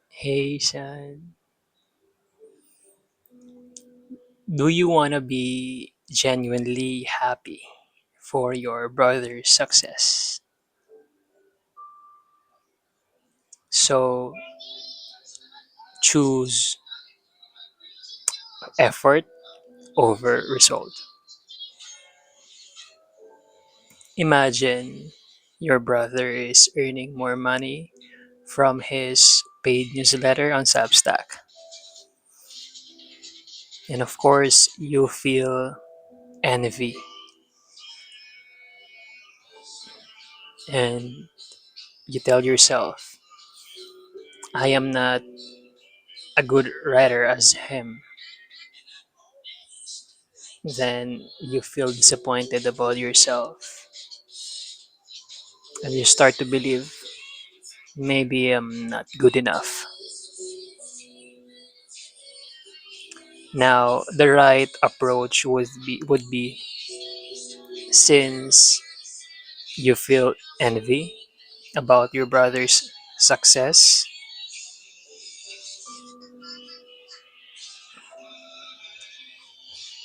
Hey, Shan. Do you want to be genuinely happy for your brother's success? So choose effort over result. Imagine your brother is earning more money from his paid newsletter on Substack. And of course, you feel envy and you tell yourself, I am not a good writer as him. Then you feel disappointed about yourself and you start to believe maybe I'm not good enough. Now, the right approach would be since you feel envy about your brother's success,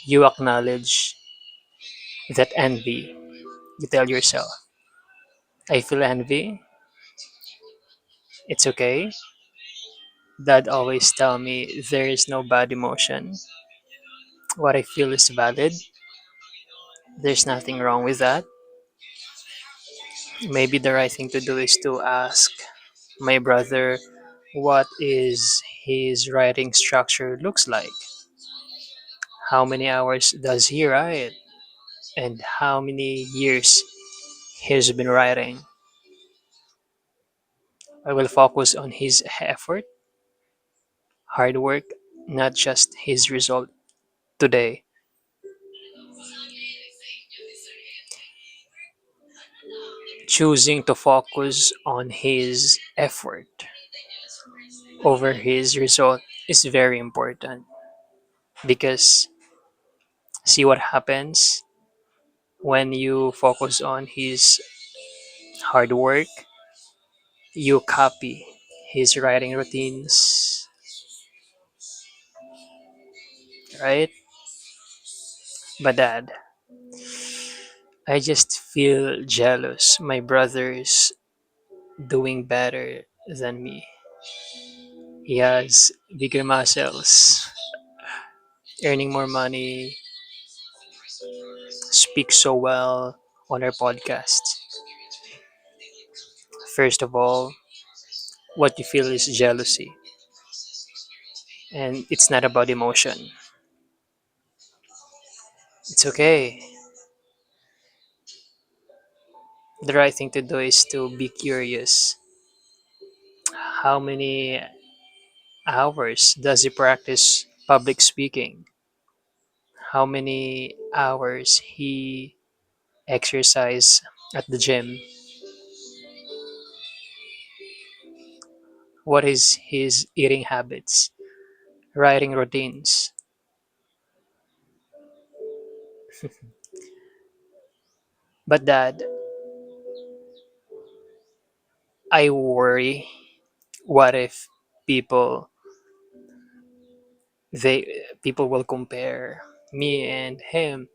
you acknowledge that envy. You tell yourself, I feel envy. It's okay. Dad always tell me there is no bad emotion. What I feel is valid. There's nothing wrong with that. Maybe the right thing to do is to ask my brother what is his writing structure looks like. How many hours does he write? And how many years he's been writing? I will focus on his effort, hard work, not just his result today. Choosing to focus on his effort over his result is very important because see what happens when you focus on his hard work, you copy his writing routines, right? But dad, I just feel jealous. My brother's doing better than me. He has bigger muscles, earning more money, speaks so well on our podcast. First of all, what you feel is jealousy, and it's not about emotion. It's okay. The right thing to do is to be curious. How many hours does he practice public speaking? How many hours he exercise at the gym? What is his eating habits, writing routines? But dad, I worry. What if people people will compare me and him,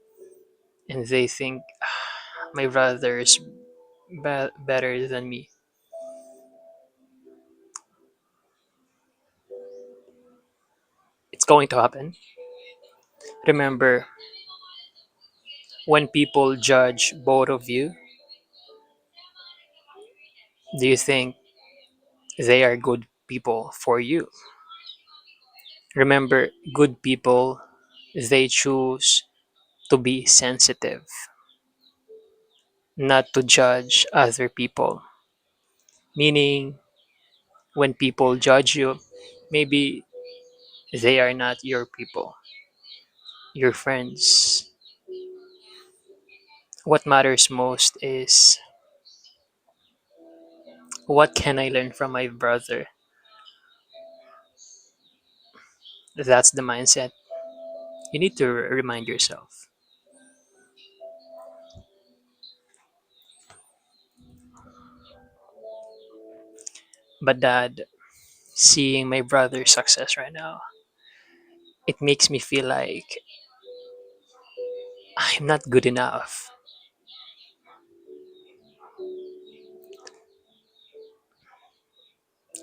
and they think my brother is better than me. It's going to happen. Remember, when people judge both of you, do you think they are good people for you? Remember, good people, they choose to be sensitive, not to judge other people. Meaning, when people judge you, maybe they are not your people, your friends. What matters most is what can I learn from my brother? That's the mindset you need to remind yourself. But dad, seeing my brother's success right now, it makes me feel like I'm not good enough.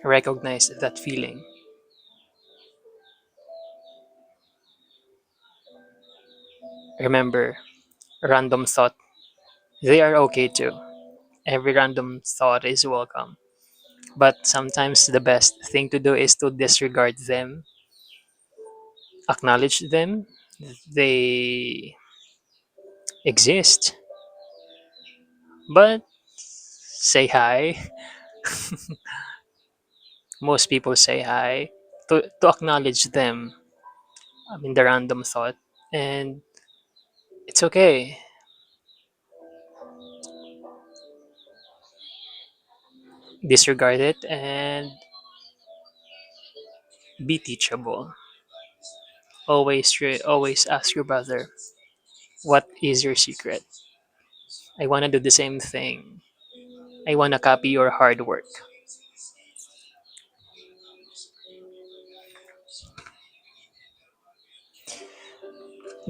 Recognize that feeling. Remember, random thought, they are okay too. Every random thought is welcome. But sometimes the best thing to do is to disregard them, acknowledge them, they exist, but say hi. Most people say hi to acknowledge them. I mean, the random thought. And it's okay. Disregard it and be teachable. Always ask your brother, what is your secret? I want to do the same thing. I want to copy your hard work.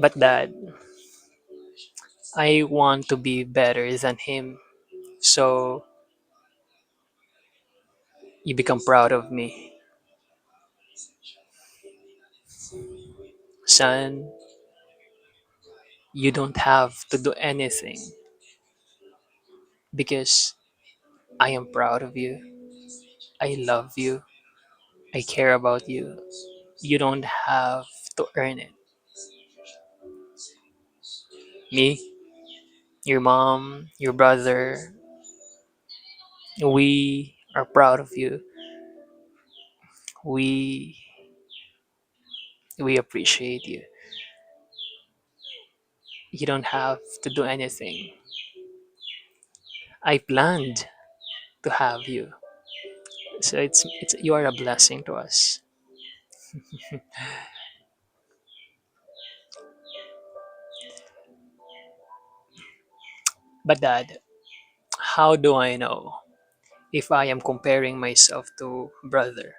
But dad, I want to be better than him. So you become proud of me. Son, you don't have to do anything because I am proud of you. I love you. I care about you. You don't have to earn it. Me, your mom, your brother, we are proud of you. We we appreciate you. You don't have to do anything. I planned to have you. So it's you are a blessing to us. But dad, how do I know if I am comparing myself to brother?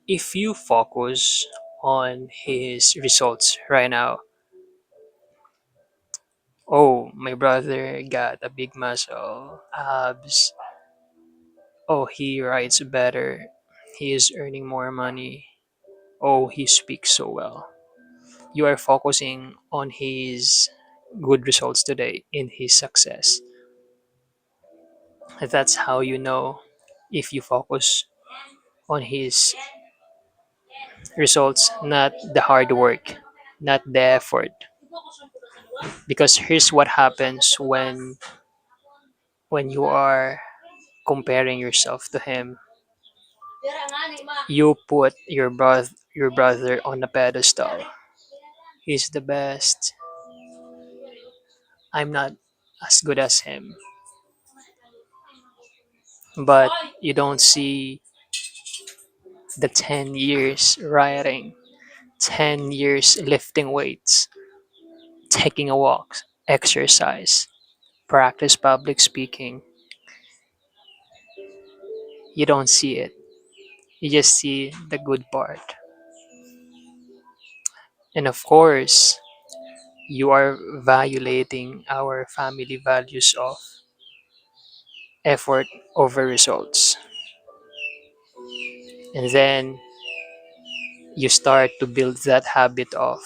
If you focus on his results right now, oh, my brother got a big muscle, abs. Oh, he writes better. He is earning more money. Oh, he speaks so well. You are focusing on his good results today, in his success. That's how you know if you focus on his results, not the hard work, not the effort. Because here's what happens when you are comparing yourself to him. You put your brother on a pedestal. He's the best. I'm not as good as him. But you don't see the 10 years riding, 10 years lifting weights, taking a walk, exercise, practice public speaking. You don't see it. You just see the good part. And of course, you are violating our family values of effort over results. And then you start to build that habit of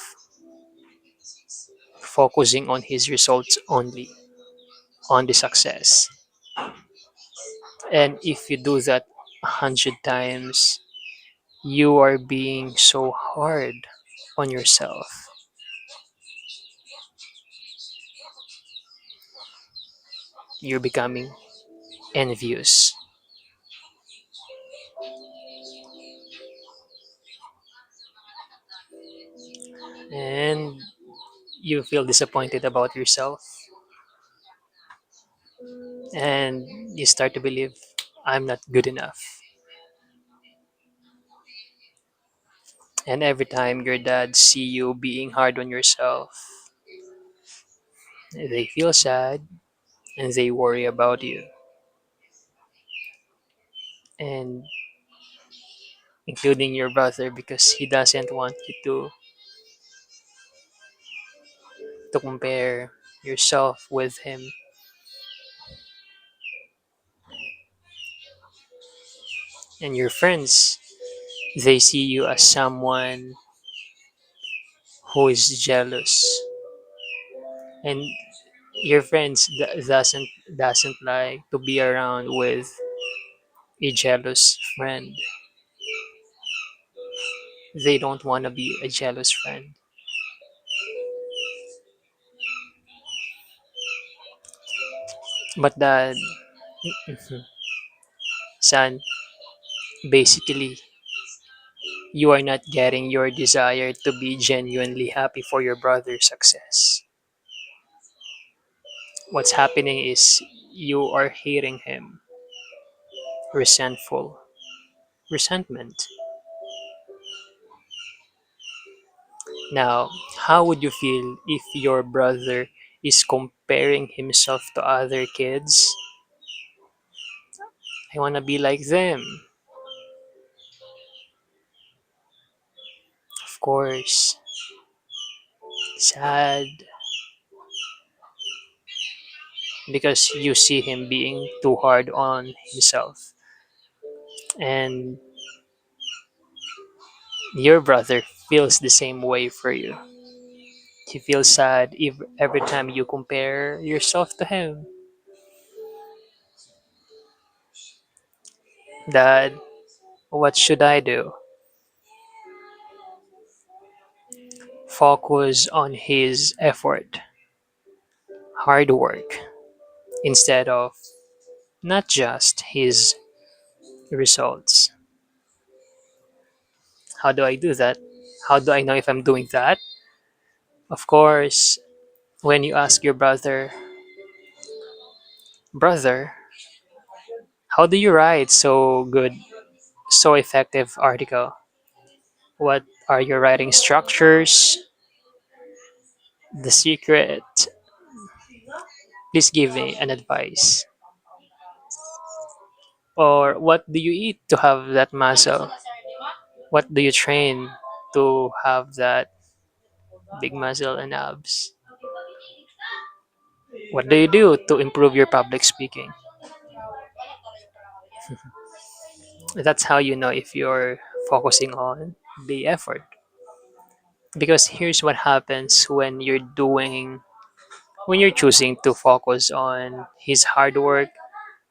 focusing on his results only, on the success. And if you do that 100 times, you are being so hard on yourself. You're becoming envious. And you feel disappointed about yourself. And you start to believe, I'm not good enough. And every time your dad see you being hard on yourself, they feel sad and they worry about you. and including your brother because he doesn't want you to compare yourself with him. And your friends, they see you as someone who is jealous, and your friends doesn't like to be around with a jealous friend. They don't want to be a jealous friend. But that, son, basically, you are not getting your desire to be genuinely happy for your brother's success. What's happening is you are hating him, resentful, resentment. Now, how would you feel if your brother is comparing himself to other kids? I want to be like them. Of course, sad because you see him being too hard on himself. And your brother feels the same way for you. He feels sad if every time you compare yourself to him. Dad, what should I do? Focus on his effort, hard work, instead of not just his results. How do I do that? How do I know if I'm doing that? Of course, when you ask your brother, brother, how do you write so good, so effective article? What are your writing structures? The secret? Please give me an advice. Or what do you eat to have that muscle? What do you train to have that big muscle and abs? What do you do to improve your public speaking? That's how you know if you're focusing on the effort. Because here's what happens when you're choosing to focus on his hard work,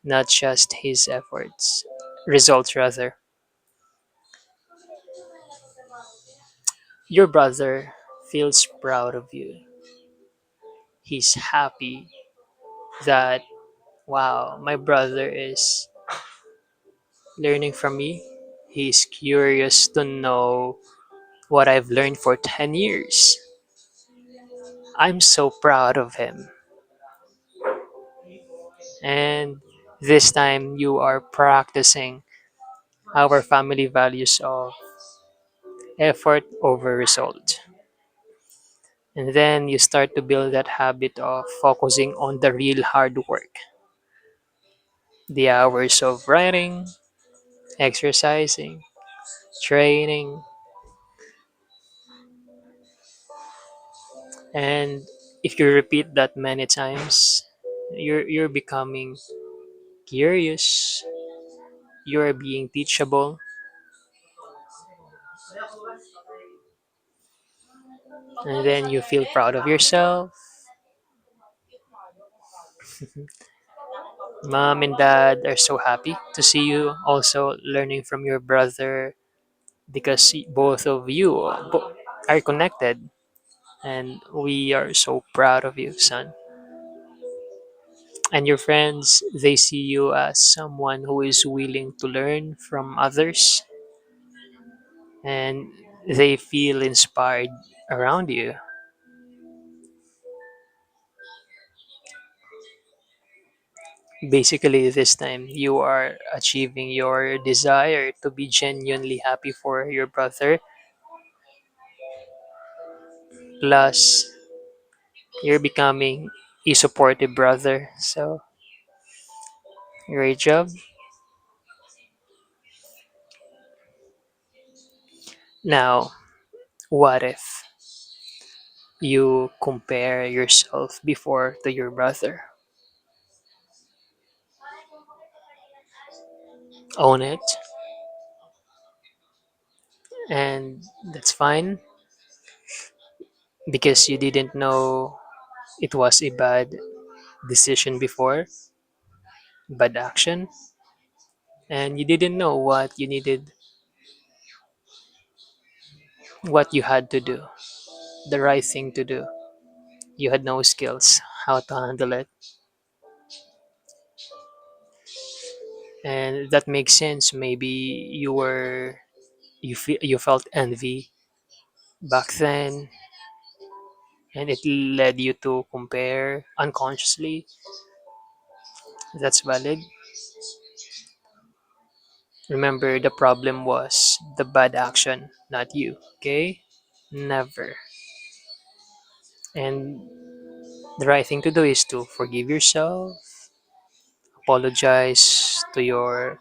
not just his efforts. Results rather. Your brother feels proud of you. He's happy that wow, my brother is learning from me. He's curious to know what I've learned for 10 years. I'm so proud of him. And this time you are practicing our family values of effort over result. And then you start to build that habit of focusing on the real hard work, the hours of writing, exercising, training, and if you repeat that many times, you're becoming curious, you're being teachable, and then you feel proud of yourself. Mom and dad are so happy to see you also learning from your brother because both of you are connected, and we are so proud of you, son. And your friends, they see you as someone who is willing to learn from others, and they feel inspired around you. Basically, this time you are achieving your desire to be genuinely happy for your brother, plus you're becoming a supportive brother. So, great job. Now, what if you compare yourself before to your brother? Own it, and that's fine because you didn't know it was a bad decision before, bad action, and you didn't know what you had to do, the right thing to do. You had no skills how to handle it, and that makes sense. Maybe you felt envy back then, and it led you to compare unconsciously. That's valid. Remember, the problem was the bad action, not you. Okay, never. And the right thing to do is to forgive yourself, apologize to your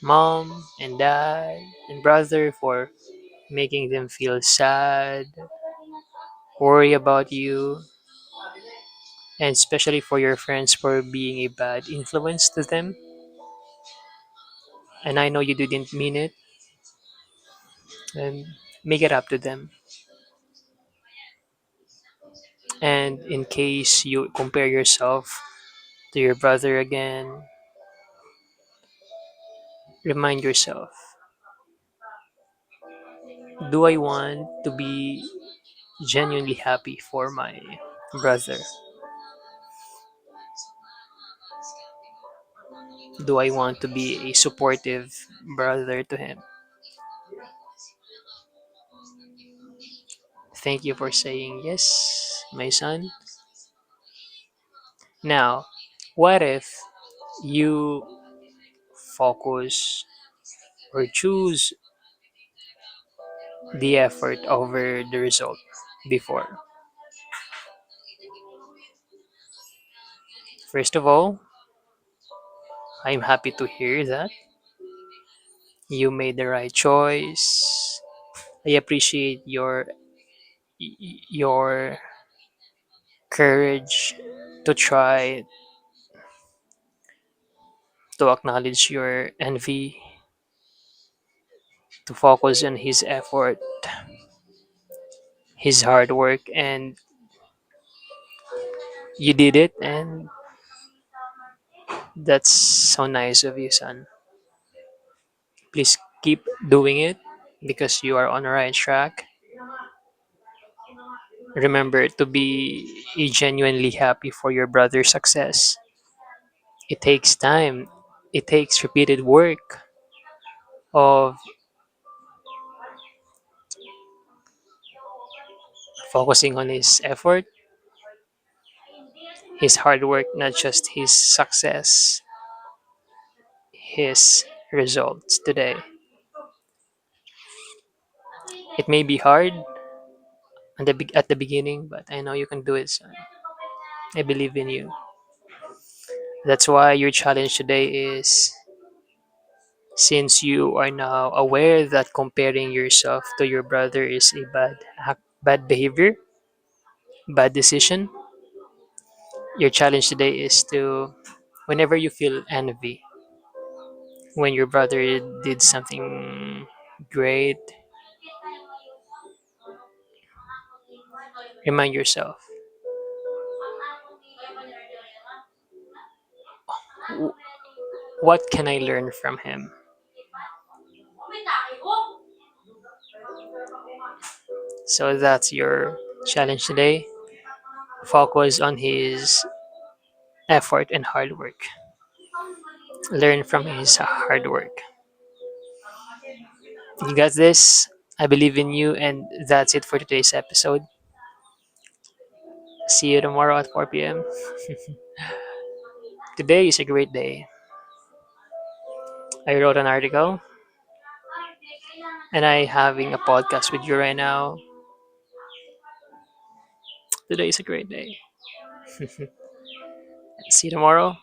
mom and dad and brother for making them feel sad, worry about you, and especially for your friends for being a bad influence to them. And I know you didn't mean it, and make it up to them. And in case you compare yourself to your brother again, remind yourself, do I want to be genuinely happy for my brother? Do I want to be a supportive brother to him? Thank you for saying yes, my son. Now, what if you focus or choose the effort over the result before? First of all, I'm happy to hear that you made the right choice. I appreciate your courage to try to acknowledge your envy, to focus on his effort, his hard work, and you did it, and that's so nice of you, son. Please keep doing it because you are on the right track. Remember to be genuinely happy for your brother's success. It takes time, it takes repeated work of focusing on his effort, his hard work, not just his success, his results today. It may be hard at the beginning, but I know you can do it, son. I believe in you. That's why your challenge today is, since you are now aware that comparing yourself to your brother is a bad behavior, bad decision, your challenge today is to, whenever you feel envy, when your brother did something great, remind yourself, "W- what can I learn from him?" So that's your challenge today. Focus on his effort and hard work. Learn from his hard work. You got this. I believe in you, and that's it for today's episode. See you tomorrow at 4 p.m. Today is a great day. I wrote an article, and I having a podcast with you right now. Today is a great day. See you tomorrow.